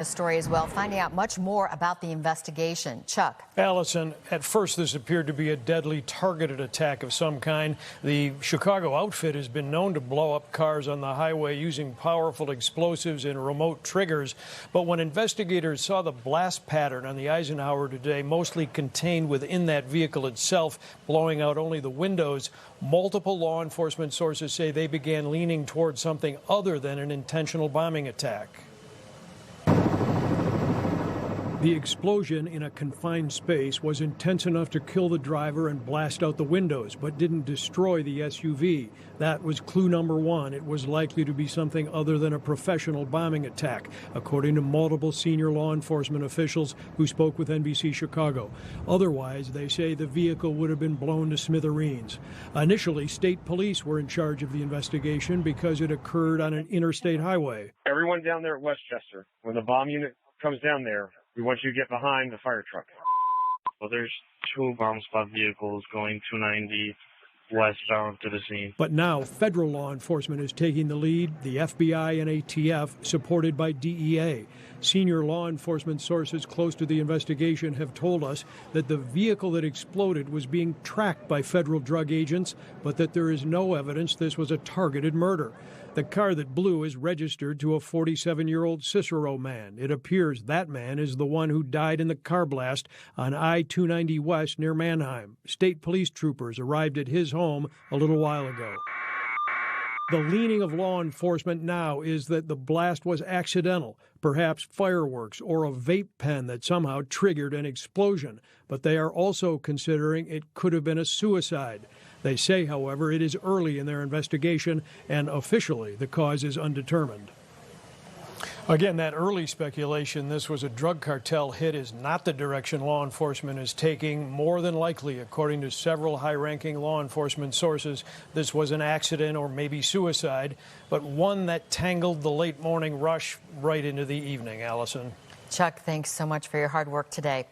The story as well, finding out much more about the investigation. Chuck. Allison, at first this appeared to be a deadly targeted attack of some kind. The Chicago outfit has been known to blow up cars on the highway using powerful explosives and remote triggers. But when investigators saw the blast pattern on the Eisenhower today, mostly contained within that vehicle itself, blowing out only the windows, multiple law enforcement sources say they began leaning towards something other than an intentional bombing attack. The explosion in a confined space was intense enough to kill the driver and blast out the windows, but didn't destroy the SUV. That was clue number one. It was likely to be something other than a professional bombing attack, according to multiple senior law enforcement officials who spoke with NBC Chicago. Otherwise, they say the vehicle would have been blown to smithereens. Initially, state police were in charge of the investigation because it occurred on an interstate highway. Everyone down there at Westchester, when the bomb unit comes down there, we want you to get behind the fire truck. Well, there's two bomb spot vehicles going 290 westbound to the scene. But now federal law enforcement is taking the lead, the FBI and ATF, supported by DEA. Senior law enforcement sources close to the investigation have told us that the vehicle that exploded was being tracked by federal drug agents, but that there is no evidence this was a targeted murder. The car that blew is registered to a 47-year-old Cicero man. It appears that man is the one who died in the car blast on I-290 West near Mannheim. State police troopers arrived at his home a little while ago. The leaning of law enforcement now is that the blast was accidental, perhaps fireworks or a vape pen that somehow triggered an explosion. But they are also considering it could have been a suicide. They say, however, it is early in their investigation, and officially the cause is undetermined. Again, that early speculation this was a drug cartel hit is not the direction law enforcement is taking. More than likely, according to several high-ranking law enforcement sources, this was an accident or maybe suicide, but one that tangled the late morning rush right into the evening. Allison. Chuck, thanks so much for your hard work today.